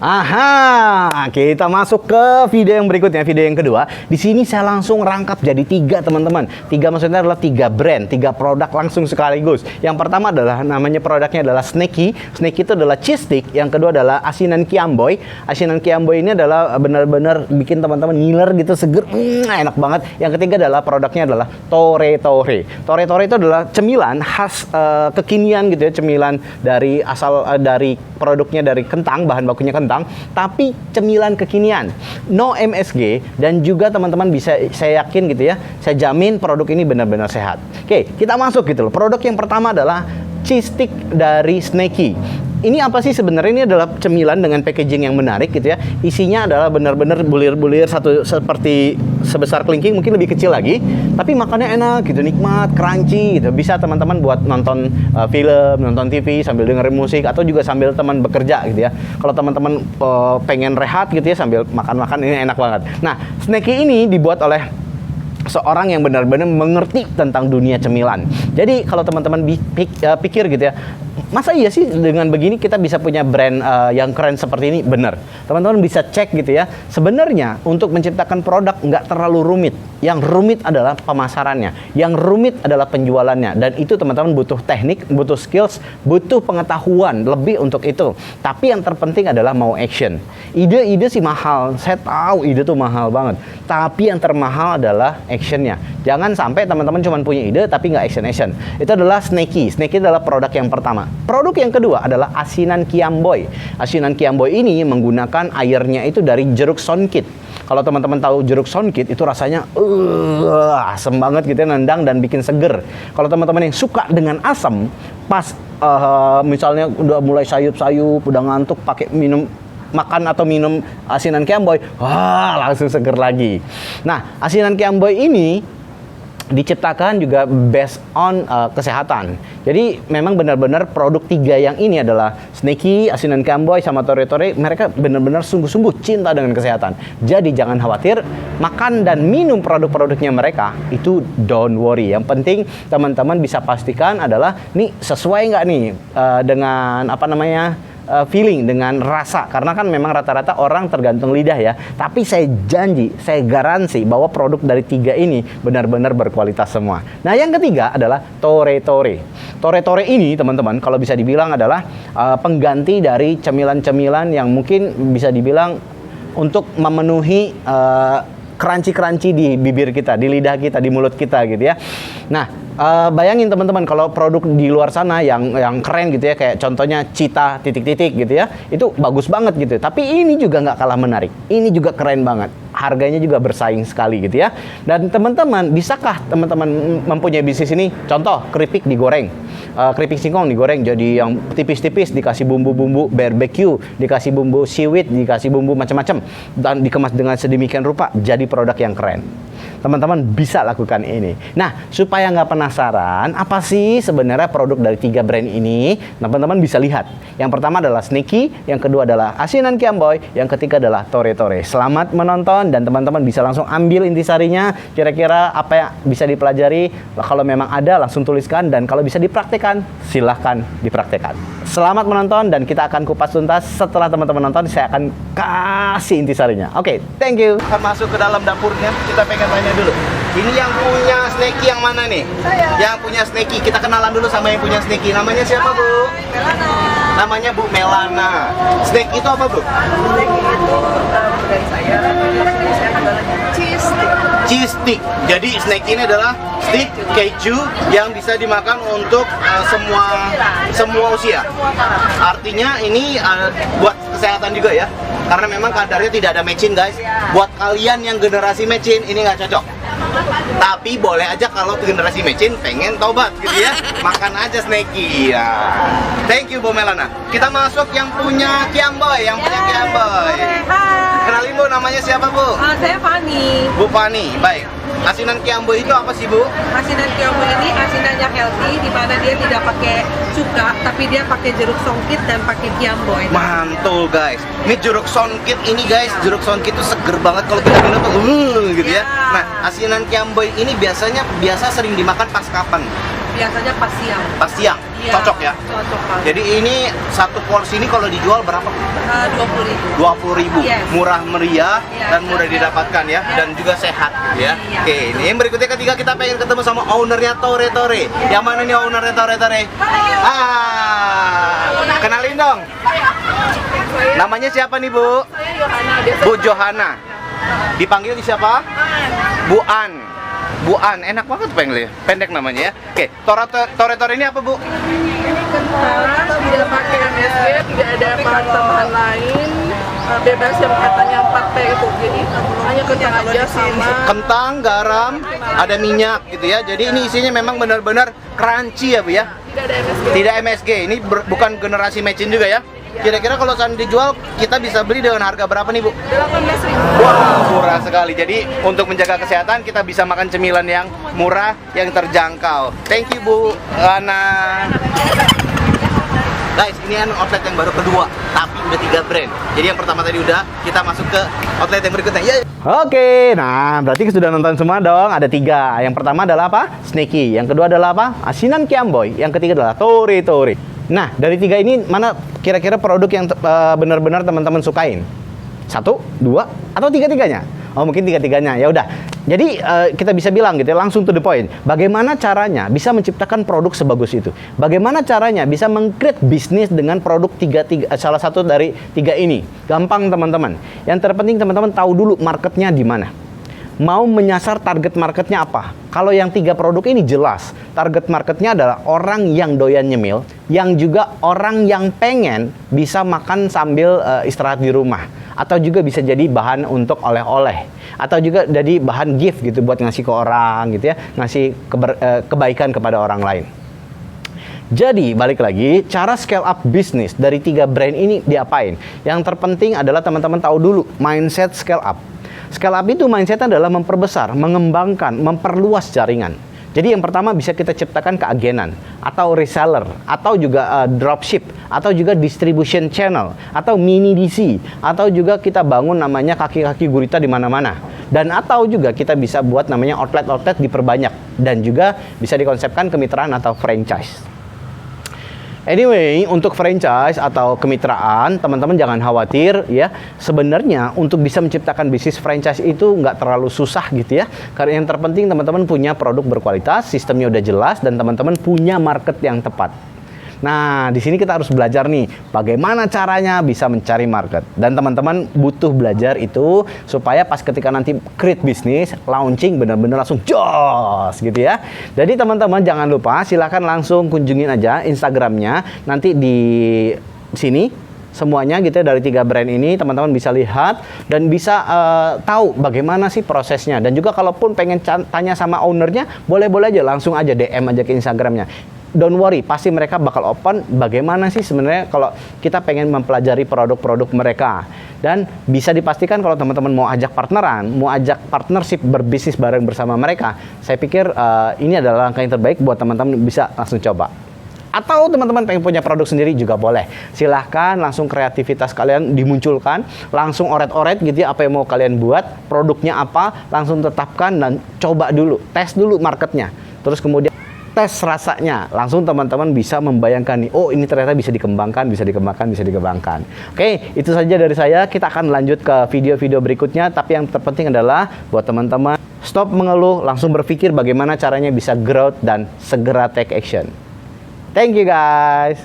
Aha, kita masuk ke video yang berikutnya, video yang kedua. Di sini saya langsung rangkap jadi 3 teman-teman. 3 maksudnya adalah 3 brand, 3 produk langsung sekaligus. Yang pertama adalah namanya produknya adalah Snacky. Snacky itu adalah cheese stick. Yang kedua adalah asinan Kiamboy. Asinan Kiamboy ini adalah benar-benar bikin teman-teman ngiler gitu, seger, enak banget. Yang ketiga adalah produknya adalah Tore Tore. Tore Tore itu adalah cemilan khas kekinian gitu ya, cemilan dari asal dari produknya dari kentang, bahan bakunya kentang, tapi cemilan kekinian, no MSG, dan juga teman-teman bisa, saya yakin gitu ya, saya jamin produk ini benar-benar sehat. Oke, kita masuk gitu loh. Produk yang pertama adalah cheese stick dari Snacky. Ini apa sih sebenarnya? Ini adalah cemilan dengan packaging yang menarik gitu ya. Isinya adalah benar-benar bulir-bulir satu seperti sebesar kelingking, mungkin lebih kecil lagi, tapi makannya enak gitu, nikmat, crunchy gitu. Bisa teman-teman buat nonton film, nonton TV sambil dengerin musik, atau juga sambil teman bekerja gitu ya. Kalau teman-teman pengen rehat gitu ya sambil makan-makan, ini enak banget. Nah, Snacky ini dibuat oleh seorang yang benar-benar mengerti tentang dunia cemilan. Jadi kalau teman-teman pikir gitu ya, masa iya sih dengan begini kita bisa punya brand yang keren seperti ini? Benar. Teman-teman bisa cek gitu ya. Sebenarnya untuk menciptakan produk nggak terlalu rumit. Yang rumit adalah pemasarannya. Yang rumit adalah penjualannya. Dan itu teman-teman butuh teknik, butuh skills, butuh pengetahuan lebih untuk itu. Tapi yang terpenting adalah mau action. Ide-ide sih mahal. Saya tahu ide tuh mahal banget. Tapi yang termahal adalah actionnya. Jangan sampai teman-teman cuma punya ide tapi nggak action. Itu adalah Snacky. Snacky adalah produk yang pertama. Produk yang kedua adalah asinan Kiamboy. Asinan Kiamboy ini menggunakan airnya itu dari jeruk songkit. Kalau teman-teman tahu jeruk songkit itu rasanya asam banget gitu ya, nendang dan bikin seger. Kalau teman-teman yang suka dengan asam, pas misalnya udah mulai sayup-sayup, udah ngantuk, pakai makan atau minum asinan Kiamboy, wah langsung seger lagi. Nah, asinan Kiamboy ini diciptakan juga based on kesehatan. Jadi memang benar-benar produk 3 yang ini adalah Snacky, asinan Kiamboy, sama Tore Tore, mereka benar-benar sungguh-sungguh cinta dengan kesehatan. Jadi jangan khawatir, makan dan minum produk-produknya mereka itu don't worry. Yang penting teman-teman bisa pastikan adalah nih sesuai nggak nih dengan apa namanya, feeling, dengan rasa, karena kan memang rata-rata orang tergantung lidah ya. Tapi saya janji, saya garansi bahwa produk dari 3 ini benar-benar berkualitas semua. Nah, yang ketiga adalah Tore Tore. Tore Tore ini teman-teman kalau bisa dibilang adalah pengganti dari cemilan-cemilan yang mungkin bisa dibilang untuk memenuhi crunchy-crunchy di bibir kita, di lidah kita, di mulut kita gitu ya. Nah, bayangin teman-teman kalau produk di luar sana yang keren gitu ya, kayak contohnya Cita titik-titik gitu ya, itu bagus banget gitu. Tapi ini juga nggak kalah menarik. Ini juga keren banget. Harganya juga bersaing sekali gitu ya. Dan teman-teman, bisakah teman-teman mempunyai bisnis ini? Contoh, keripik digoreng. Keripik singkong digoreng jadi yang tipis-tipis, dikasih bumbu-bumbu barbecue, dikasih bumbu seaweed, dikasih bumbu macam-macam, dan dikemas dengan sedemikian rupa jadi produk yang keren. Teman-teman bisa lakukan ini. Nah, supaya nggak penasaran, apa sih sebenarnya produk dari 3 brand ini? Teman-teman bisa lihat. Yang pertama adalah Snacky, yang kedua adalah asinan Kiamboy, yang ketiga adalah Tore Tore. Selamat menonton dan teman-teman bisa langsung ambil intisarinya. Kira-kira apa yang bisa dipelajari? Kalau memang ada, langsung tuliskan, dan kalau bisa dipraktekkan, silahkan dipraktekkan. Selamat menonton dan kita akan kupas tuntas. Setelah teman-teman nonton, saya akan kasih intisarinya. Oke, thank you. Kita masuk ke dalam dapurnya. Kita pengen tanya dulu. Ini yang punya Snacky yang mana nih? Saya. Yang punya Snacky. Kita kenalan dulu sama yang punya Snacky. Namanya siapa, Bu? Melana. Namanya Bu Melana. Snacky itu apa, Bu? Snacky itu dari saya. Saya jualannya cheese stick. Cheese stick. Jadi Snacky ini adalah stick keju yang bisa dimakan untuk semua usia. Artinya ini buat kesehatan juga ya. Karena memang kadarnya tidak ada mecin, guys. Buat kalian yang generasi mecin, ini nggak cocok. Tapi boleh aja kalau generasi mecin pengen tobat gitu ya. Makan aja Snacky ya. Thank you Bu Melana. Kita masuk yang punya Kiamboy, Kiamboy. Hai. Kenalin Bu, namanya siapa Bu? Saya Fani. Bu Fani, baik. Asinan Kiamboy itu apa sih Bu? Asinan Kiamboy ini asinannya healthy, di mana dia tidak pakai cuka, tapi dia pakai jeruk songkit dan pakai Kiamboy. Mantul guys. Ini jeruk songkit ini guys, jeruk songkit itu seger banget kalau kita minum tuh gitu ya. Nah, asinan Kiamboy ini biasa sering dimakan pas kapan? biasanya pas siang. Pas siang, Iya, cocok ya. Cocok banget. Jadi ini satu porsi ini kalau dijual berapa? 20.000. 20.000. Yes. Murah meriah Iya, dan mudah iya. didapatkan ya, Iya. dan juga sehat gitu ya. Iya. Oke, ini yang berikutnya ketiga kita pengen ketemu sama ownernya Tore Tore. Iya. Yang mana nih ownernya Tore Tore? Kenalin dong. Namanya siapa nih, Bu? Bu Johana. Dipanggil siapa? Bu An. Bu An, enak banget panggilnya. Pendek namanya ya. Oke, Tore Tore ini apa, Bu? Kentang, tidak pakai MSG, tidak ada bahan tambahan lain, bebas yang katanya 4P itu, jadi hanya kentang aja sama Kentang, garam, ada minyak gitu ya. Jadi ini isinya memang benar-benar crunchy ya, Bu ya. tidak ada MSG. Tidak MSG. Ini bukan generasi mecin juga ya. Kira-kira kalau seandainya dijual, kita bisa beli dengan harga berapa nih, Bu? 18.000. Wah, murah sekali. Jadi untuk menjaga kesehatan kita bisa makan cemilan yang murah, yang terjangkau. Thank you, Bu Ana. Guys, ini outlet yang baru kedua, tapi udah 3 brand. Jadi yang pertama tadi udah, kita masuk ke outlet yang berikutnya. Yeay. Oke, nah berarti sudah nonton semua dong. Ada 3. Yang pertama adalah apa? Sneaky. Yang kedua adalah apa? Asinan Kiamboy. Yang ketiga adalah Tore Tore. Nah, dari 3 ini mana kira-kira produk yang benar-benar teman-teman sukain? 1, 2, atau 3-tiganya? Oh, mungkin 3-tiganya. Ya udah. Jadi kita bisa bilang gitu ya, langsung to the point. Bagaimana caranya bisa menciptakan produk sebagus itu? Bagaimana caranya bisa meng-create bisnis dengan produk salah satu dari 3 ini? Gampang, teman-teman. Yang terpenting teman-teman tahu dulu marketnya di mana. Mau menyasar target marketnya apa? Kalau yang 3 produk ini jelas, target marketnya adalah orang yang doyan nyemil, yang juga orang yang pengen bisa makan sambil istirahat di rumah, atau juga bisa jadi bahan untuk oleh-oleh, atau juga jadi bahan gift gitu buat ngasih ke orang gitu ya, ngasih kebaikan kepada orang lain. Jadi balik lagi, cara scale up bisnis dari 3 brand ini diapain? Yang terpenting adalah teman-teman tahu dulu mindset scale up. Scale up itu mindsetnya adalah memperbesar, mengembangkan, memperluas jaringan. Jadi yang pertama bisa kita ciptakan keagenan, atau reseller, atau juga dropship, atau juga distribution channel, atau mini DC, atau juga kita bangun namanya kaki-kaki gurita di mana-mana. Dan atau juga kita bisa buat namanya outlet-outlet diperbanyak, dan juga bisa dikonsepkan kemitraan atau franchise. Anyway, untuk franchise atau kemitraan, teman-teman jangan khawatir ya. Sebenarnya untuk bisa menciptakan bisnis franchise itu nggak terlalu susah gitu ya. Karena yang terpenting teman-teman punya produk berkualitas, sistemnya udah jelas, dan teman-teman punya market yang tepat. Nah, di sini kita harus belajar nih, bagaimana caranya bisa mencari market. Dan teman-teman butuh belajar itu supaya pas ketika nanti create bisnis, launching benar-benar langsung jos gitu ya. Jadi teman-teman jangan lupa, silahkan langsung kunjungin aja Instagramnya. Nanti di sini semuanya gitu ya, dari 3 brand ini teman-teman bisa lihat dan bisa tahu bagaimana sih prosesnya. Dan juga kalaupun pengen tanya sama ownernya, boleh-boleh aja langsung aja DM aja ke Instagramnya. Don't worry, pasti mereka bakal open bagaimana sih sebenarnya kalau kita pengen mempelajari produk-produk mereka. Dan bisa dipastikan kalau teman-teman mau ajak partneran, mau ajak partnership berbisnis bareng bersama mereka, saya pikir ini adalah langkah yang terbaik buat teman-teman bisa langsung coba. Atau teman-teman pengen punya produk sendiri juga boleh. Silahkan langsung kreativitas kalian dimunculkan, langsung oret-oret gitu ya apa yang mau kalian buat, produknya apa, langsung tetapkan dan coba dulu, tes dulu marketnya. Terus kemudian tes rasanya, langsung teman-teman bisa membayangkan nih, oh ini ternyata bisa dikembangkan, bisa dikembangkan, bisa dikembangkan. Oke, itu saja dari saya. Kita akan lanjut ke video-video berikutnya, tapi yang terpenting adalah buat teman-teman stop mengeluh, langsung berpikir bagaimana caranya bisa growth dan segera take action. Thank you guys.